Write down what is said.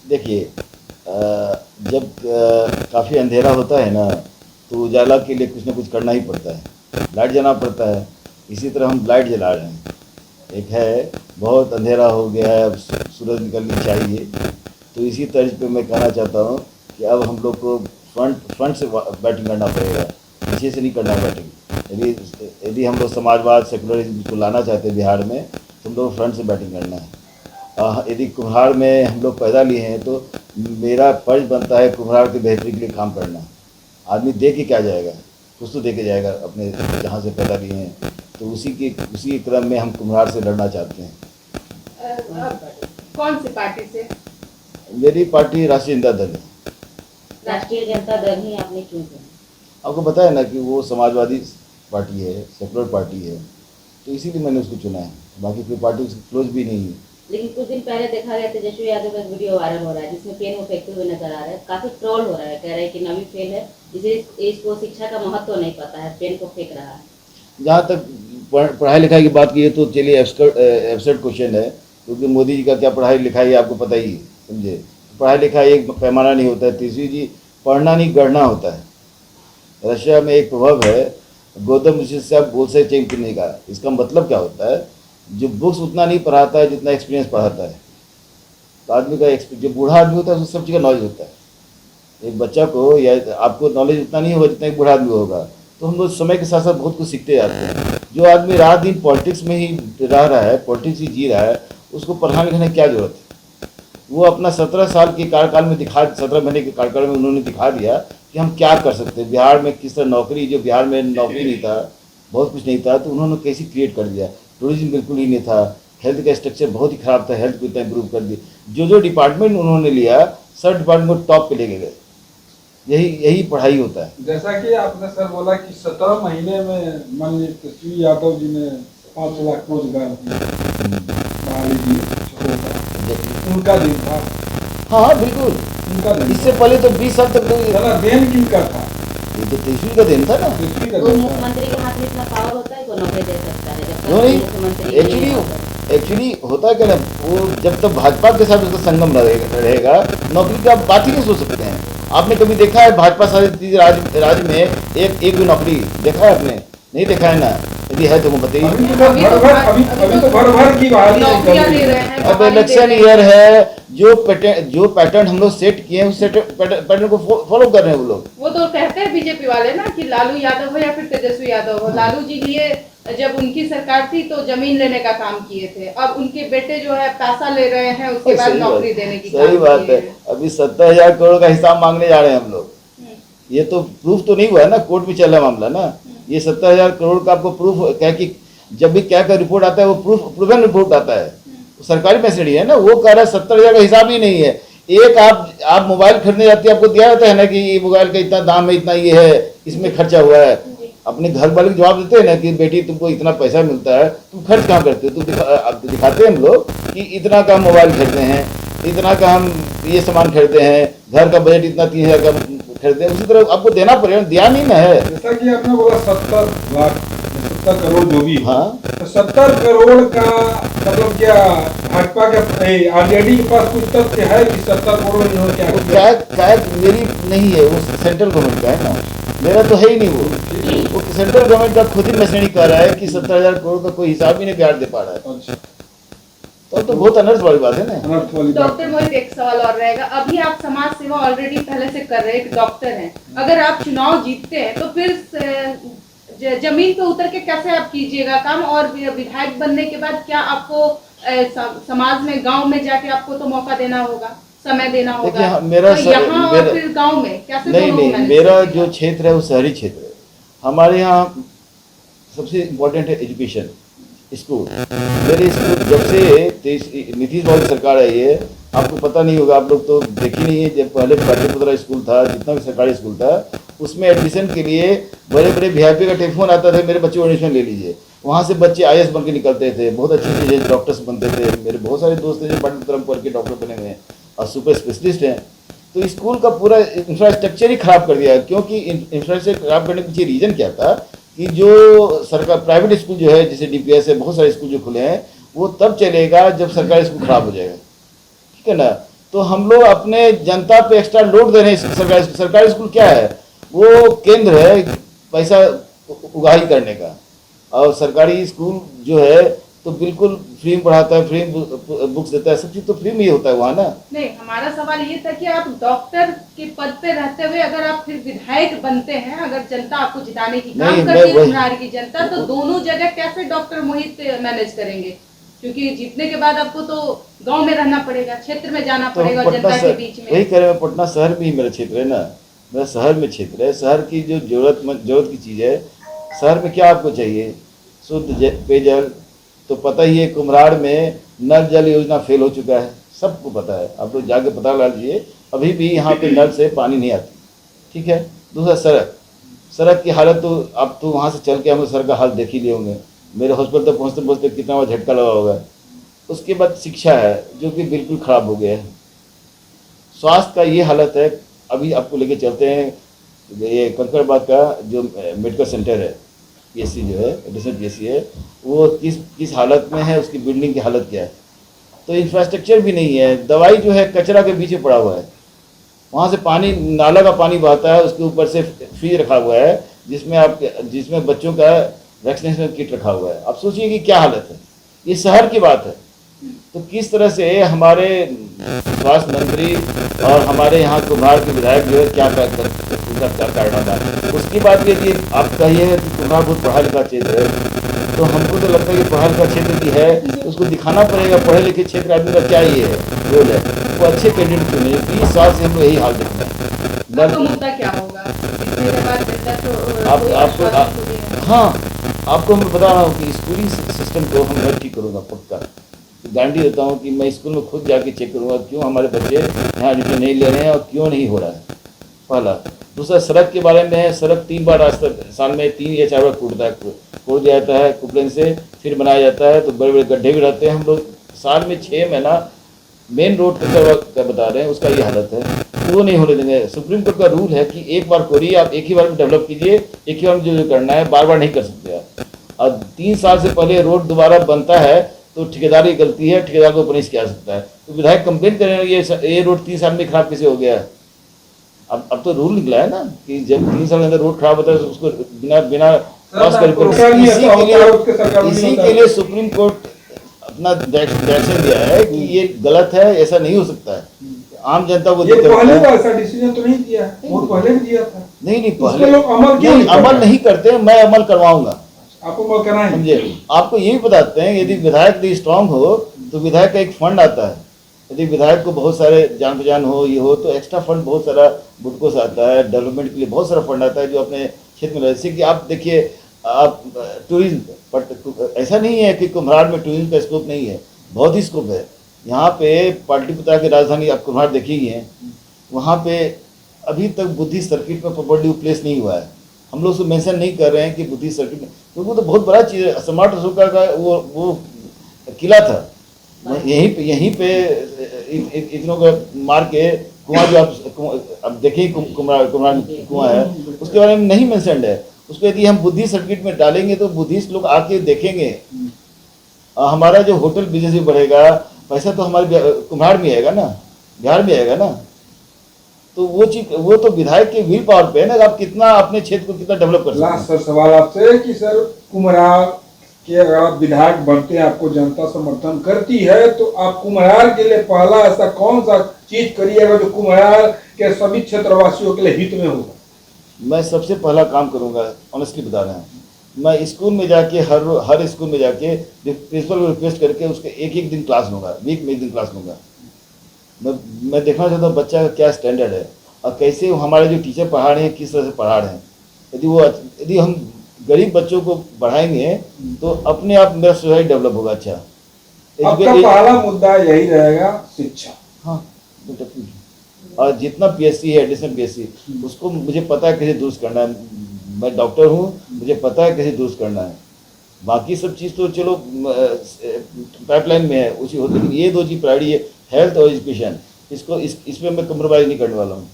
देखिए, जब काफ़ी अंधेरा होता है ना, तो उजाला के लिए कुछ ना कुछ करना ही पड़ता है, लाइट जलाना पड़ता है। इसी तरह हम लाइट जला रहे हैं। एक है, बहुत अंधेरा हो गया है, अब सूरज निकलनी चाहिए, तो इसी तर्ज पे मैं कहना चाहता हूँ कि अब हम लोग को फ्रंट से बैटिंग करना पड़ेगा, पीछे से नहीं करना बैटिंग। यदि यदि हम लोग समाजवाद सेकुलरिज्म को लाना चाहते हैं बिहार में, तो हम लोग फ्रंट से बैटिंग करना है। यदि कुम्हार में हम लोग पैदा लिए हैं, तो मेरा फर्ज बनता है कुम्हार की बेहतरी के लिए काम करना। आदमी दे के क्या जाएगा, कुछ तो दे के जाएगा अपने जहाँ से पैदा लिए हैं। तो उसी के क्रम में हम कुम्हार से लड़ना चाहते हैं। कौन सी पार्टी से? मेरी पार्टी राष्ट्रीय जनता दल है। राष्ट्रीय जनता दल ही आपने क्यों चुना? आपको पता है ना कि वो समाजवादी पार्टी है, सेकुलर पार्टी है, तो इसीलिए मैंने उसको चुना है। बाकी कोई पार्टी उसकी क्लोज भी नहीं है। लेकिन कुछ दिन पहले देखा गया तेजस्वी यादव का वीडियो वायरल हो रहा है जिसमें पेन को फेंकते हुए नजर आ रहा है। काफी ट्रोल हो रहा है, कह रहे हैं कि नवी फेल है, इसको शिक्षा का महत्व नहीं पता है, पेन को फेंक रहा है। जहाँ तक पढ़ाई लिखाई की बात की है, तो चलिए एब्सर्ड क्वेश्चन है, क्योंकि मोदी जी का क्या पढ़ाई लिखाई आपको पता ही है, समझे। पढ़ाई लिखाई एक पैमाना नहीं होता है। तीसरी जी, पढ़ना नहीं गढ़ना होता है। रशिया में एक प्रभाव है, गौतम ऋषि से आप बोल से चेंज करने का। इसका मतलब क्या होता है, जो बुक्स उतना नहीं पढ़ाता है जितना एक्सपीरियंस पढ़ाता है। तो आदमी का जो बूढ़ा आदमी होता है उसको सब चीज़ का नॉलेज होता है। एक बच्चा को या आपको नॉलेज उतना नहीं होगा जितना एक बूढ़ा आदमी होगा। तो हम लोग समय के साथ साथ बहुत कुछ सीखते जाते हैं। जो आदमी रात दिन पॉलिटिक्स में ही रह रहा है, पॉलिटिक्स ही जी रहा है, उसको पढ़ाने लिखाने की क्या जरूरत है। वो अपना 17 साल के कार्यकाल में 17 महीने के कार्यकाल में उन्होंने दिखा दिया कि हम क्या कर सकते हैं। बिहार में किस तरह नौकरी, जो बिहार में नौकरी नहीं था, बहुत कुछ नहीं था, तो उन्होंने कैसे क्रिएट कर दिया। टूरिज्म बिल्कुल ही नहीं था, हेल्थ का स्ट्रक्चर बहुत ही खराब था, हेल्थ को इतना इम्प्रूव कर दिया। जो डिपार्टमेंट उन्होंने लिया, सब डिपार्टमेंट को टॉप पे लेके गए। यही पढ़ाई होता है। जैसा कि आपने सर बोला कि 17 महीने में माननीय तेजस्वी यादव जी ने 5 लाख रोजगार दिए, उनका दिन था। हाँ बिल्कुल, उनका दिन। इससे पहले तो 20 साल तक देन किनका था? ये तो तेजस्वी का दिन था ना। तेजस्वी का तो दिन था। मुख्यमंत्री के हाथ में इतना पावर होता है, कोई नौकरी दे सकता है जब क्यों तक नहीं? मुख्यमंत्री एक्चुअली होता है क्या ना, वो जब तक भाजपा के साथ उसका संगम रहेगा, नौकरी की आप बात ही नहीं सोच सकते हैं। आपने कभी देखा है भाजपा शासित राज्य में एक भी नौकरी देखा है आपने? नहीं देखा है ना। यदि है तो वो बताइए। अभी तो भर की बहाली नौकरियां दे रहे हैं। अब इलेक्शन ईयर है, जो पैटर्न हम लोग सेट किए हैं, उस पैटर्न को फॉलो कर रहे हैं वो लोग। वो तो कहते हैं बीजेपी वाले ना कि लालू यादव हो या फिर तेजस्वी यादव हो, लालू जी लिए जब उनकी सरकार थी तो जमीन लेने का काम किए थे, अब उनके बेटे जो है पैसा ले रहे हैं, उसके बाद नौकरी देने की सही बात है। अभी 70,000 करोड़ का हिसाब मांगने जा रहे हैं हम लोग। ये तो प्रूफ तो नहीं हुआ है ना, कोर्ट में चल रहा मामला ना। ये 70,000 करोड़ का आपको प्रूफ क्या कि जब भी क्या का रिपोर्ट आता है, वो प्रूवन रिपोर्ट आता है, सरकारी मैसेज है ना। वो कह रहा है 70,000 का हिसाब ही नहीं है। एक आप मोबाइल खरीदने जाते हैं, आपको दिया जाता है ना कि ये मोबाइल का इतना दाम है, इतना ये है, इसमें खर्चा हुआ है। अपने घर वाले को जवाब देते हैं ना कि बेटी तुमको इतना पैसा मिलता है, तुम खर्च कहाँ करते हो। तुम दिखाते हैं हम लोग कि इतना का मोबाइल खरीदते हैं, इतना का हम ये सामान खरीदते हैं, घर का बजट इतना 3,000 का खरीदते हैं। उसी तरह आपको देना पड़ेगा, दिया नहीं ना है। जैसा कि आपने बोला 70 लाख 70 करोड़ जो भी। हाँ, तो 70 करोड़ का मतलब क्या भाजपा के आरजेडी के पास कुछ तथ्य है कि 70 करोड़ जो है क्या मेरी नहीं है, वो सेंट्रल गवर्नमेंट का है ना, मेरा तो है ही नहीं। वो सेंट्रल गवर्नमेंट का खुद ही मैसेज कर रहा है कि 70,000 करोड़ का कोई हिसाब ही नहीं बिहार दे पा रहा है। अच्छा, तो बहुत अनर्थ वाली बात है ना। अनर्थ वाली बात। डॉक्टर मोहित, एक सवाल और रहेगा। अभी आप समाज सेवा ऑलरेडी पहले से कर रहे हैं, एक डॉक्टर हैं, अगर आप चुनाव जीतते हैं तो फिर जमीन पे उतर के कैसे आप कीजिएगा काम, और विधायक बनने के बाद क्या आपको समाज में, गांव में जाके आपको तो मौका देना होगा, समय देना होगा। मेरा तो यहाँ और फिर गांव में कैसे? नहीं, मेरा जो क्षेत्र है वो शहरी क्षेत्र है। हमारे यहाँ सबसे इम्पोर्टेंट है एजुकेशन, स्कूल। मेरे स्कूल जब से नीतीश बाबू की सरकार आई है, आपको पता नहीं होगा, आप लोग तो देखी नहीं है। जब पहले पाटलिपुत्रा स्कूल था, जितना भी सरकारी स्कूल था, उसमें एडमिशन के लिए बड़े बड़े VIP का टेलीफोन आता था, मेरे बच्चे को एडमिशन ले लीजिए। वहाँ से बच्चे IAS बन के निकलते थे, बहुत अच्छे डॉक्टर्स बनते थे। मेरे बहुत सारे दोस्त हैं जो पाटलिपुत्रा में पढ़ के डॉक्टर बने हुए हैं और सुपर स्पेशलिस्ट हैं। तो स्कूल का पूरा इंफ्रास्ट्रक्चर ही खराब कर दिया है। क्योंकि इंफ्रास्ट्रक्चर खराब करने के पीछे रीजन क्या था कि जो सरकार प्राइवेट स्कूल जो है, जैसे DPS है, बहुत सारे स्कूल जो खुले हैं, वो तब चलेगा जब सरकारी स्कूल खराब हो जाएगा, ठीक है ना। तो हम लोग अपने जनता पे एक्स्ट्रा लोड दे रहे हैं। सरकारी स्कूल क्या है, वो केंद्र है पैसा उगाही करने का, और सरकारी स्कूल जो है तो बिल्कुल फ्री में पढ़ाता है, फ्री में बुक्स देता है, सब चीज़ तो फ्री में ही होता है वहाँ ना। नहीं, हमारा सवाल ये था कि आप डॉक्टर के पद पे रहते हुए अगर आप फिर विधायक बनते हैं, अगर जनता आपको जिताने की काम नहीं, करती है मैं कुम्हरार की जनता, तो दोनों जगह कैसे डॉक्टर मोहित मैनेज करेंगे? क्योंकि जीतने के बाद आपको तो गांव में रहना पड़ेगा, क्षेत्र में जाना तो पड़ेगा, पटना जनता के शहर, बीच वही में। कह रहे हैं, पटना शहर में ही मेरा क्षेत्र है ना, मेरा शहर में क्षेत्र है। शहर की जो जरूरत की चीज़ है, शहर में क्या आपको चाहिए, शुद्ध पेयजल। तो पता ही है कुम्हरार में नल जल योजना फेल हो चुका है, सबको पता है, आप लोग जाके पता लगा लीजिए, अभी भी यहाँ पे नल से पानी नहीं आती। ठीक है। दूसरा सड़क की हालत, तो आप तो वहाँ से चल के हम लोग सड़क का हाल देख ही लिए होंगे, मेरे हॉस्पिटल तक पहुँचते पहुँचते कितना वहाँ झटका लगा होगा। उसके बाद शिक्षा है जो कि बिल्कुल ख़राब हो गया है। स्वास्थ्य का ये हालत है। अभी आपको लेके चलते हैं ये कंकड़बाग का जो मेडिकल सेंटर है, पीएससी जो है, एडिशनल पीएससी है, वो किस हालत में है, उसकी बिल्डिंग की हालत क्या है। तो इंफ्रास्ट्रक्चर भी नहीं है, दवाई जो है कचरा के बीच में पड़ा हुआ है, वहाँ से पानी, नाला का पानी बहता है, उसके ऊपर से फ्रिज रखा हुआ है जिसमें बच्चों का वैक्सीनेशन किट रखा हुआ है। आप सोचिए कि क्या हालत है, ये शहर की बात है। तो किस तरह से हमारे स्वास्थ्य मंत्री और हमारे यहाँ कुम्हरार के विधायक जो है क्या कारण था। उसकी बात यदि आप कहिए कि कुम्हरार बहुत पढ़ा लिखा क्षेत्र है, तो हमको तो लगता है कि पढ़ा लिखा क्षेत्र भी है, तो उसको दिखाना पड़ेगा पढ़े लिखे क्षेत्र आदमी का क्या ये है रोल है, वो अच्छे कैंडिडेट चुने। 20 साल से हम लोग यही हाल देखते हैं। तो मुद्दा क्या होगा जीतने के बाद? जनता तो आपको हाँ, आपको मैं बता रहा हूँ कि स्कूली सिस्टम को हम मैं ठीक करूँगा, पक्का गारंटी देता हूँ कि मैं स्कूल में खुद जाके चेक करूँगा क्यों हमारे बच्चे यहाँ एडमिशन नहीं ले रहे हैं और क्यों नहीं हो रहा है, पहला। दूसरा, सड़क के बारे में है, सड़क 3 बार आज तक साल में 3 या 4 बार टूट जाता है कुपलेन से, फिर बनाया जाता है, तो बड़े बड़े गड्ढे भी रहते हैं। हम लोग साल में 6 महीना मेन रोड का बता रहे हैं, उसका ये हालत है, तो वो नहीं होने देंगे। सुप्रीम कोर्ट का रूल है कि एक बार खोलिए, आप एक ही बार में डेवलप कीजिए, एक ही बार में जो करना है, बार बार नहीं कर सकते आप। और 3 साल से पहले रोड दोबारा बनता है तो ठेकेदार की गलती है, ठेकेदार को पनिश किया जा सकता है। तो विधायक कंप्लेन करें ये रोड 3 साल में खराब कैसे हो गया है। अब तो रूल निकला है ना कि जब 3 साल के अंदर रोड खराब होता है तो उसको बिना क्रॉस कर, इसी के लिए सुप्रीम कोर्ट अपना डायरेक्शन दिया है कि ये गलत है, ऐसा नहीं हो सकता है। आम जनता को पहले तो ऐसा डिसीजन तो नहीं दिया है, वो पहले भी दिया था। नहीं पहले लोग अमल नहीं करते, मैं अमल करवाऊंगा, आपको कराएं। समझे। आपको ये भी बताते हैं, यदि विधायक यदि स्ट्रांग हो तो विधायक का एक फंड आता है। यदि विधायक को बहुत सारे जान पहचान हो, ये हो, तो एक्स्ट्रा फंड बहुत सारा बुडको से आता है, डेवलपमेंट के लिए बहुत सारा फंड आता है जो अपने क्षेत्र में। जैसे कि आप देखिए, आप टूरिज्म, बट ऐसा नहीं है कि कुम्हरार में टूरिज्म का स्कोप नहीं है, बहुत ही स्कोप है। यहाँ पे पाटलिपुत्र की राजधानी आप कुम्हरार देखी ही है, वहाँ पे अभी तक बुद्धिस्ट सर्किट में प्रॉपर्ली प्लेस नहीं हुआ है। हम लोग उसको मेंशन नहीं कर रहे हैं कि बुद्धिस्ट सर्किट में, क्योंकि वो तो बहुत बड़ा चीज़ है। स्मार्ट अशोका का वो किला था, यहीं पे इतनों का मार के कुआं, जो आप अब देखिए कुम्हरार कुआं है, उसके बारे में नहीं मेंशनड है। उसको यदि हम बुद्धिस्ट सर्किट में डालेंगे तो बुद्धिस्ट लोग आके देखेंगे, हमारा जो होटल बिजनेस भी बढ़ेगा, पैसा तो हमारे कुम्हरार में आएगा ना, बिहार में आएगा ना। तो वो चीज, वो तो विधायक के विल पावर पे है ना, आप कितना अपने क्षेत्र को कितना डेवलप कर सकते हैं। लास्ट सर सवाल आपसे कि सर कुम्हरार के अगर आप विधायक बनते हैं, आपको जनता समर्थन करती है, तो आप कुम्हरार के लिए पहला ऐसा कौन सा चीज करिएगा जो कुम्हरार के सभी क्षेत्रवासियों के लिए हित में होगा? मैं सबसे पहला काम करूंगा, ऑनेस्टली बता रहे हैं, मैं स्कूल में जाके हर स्कूल में जाके प्रिंसिपल को रिक्वेस्ट करके उसके एक दिन क्लास लूँगा, वीक में 1 दिन क्लास लूँगा। मैं देखना चाहता हूँ बच्चा का क्या स्टैंडर्ड है और कैसे हमारे जो टीचर पढ़ा रहे हैं किस तरह से पढ़ा रहे हैं। यदि हम गरीब बच्चों को बढ़ाएंगे तो अपने आप मेरा सोसाइटी डेवलप होगा। अच्छा, आपका पहला मुद्दा यही रहेगा, शिक्षा। हाँ, और जितना पीएससी है, एडिशनल पीएससी, उसको मुझे पता है कैसे दुरुस्त करना है। मैं डॉक्टर हूँ, मुझे पता है कैसे दुरुस्त करना है। बाकी सब चीज़ तो चलो पाइपलाइन में है, उसी होती, लेकिन ये 2 चीज़ प्रायोरिटी है, हेल्थ और एजुकेशन। इसमें मैं कम्प्रोमाइज़ नहीं करने वाला हूँ।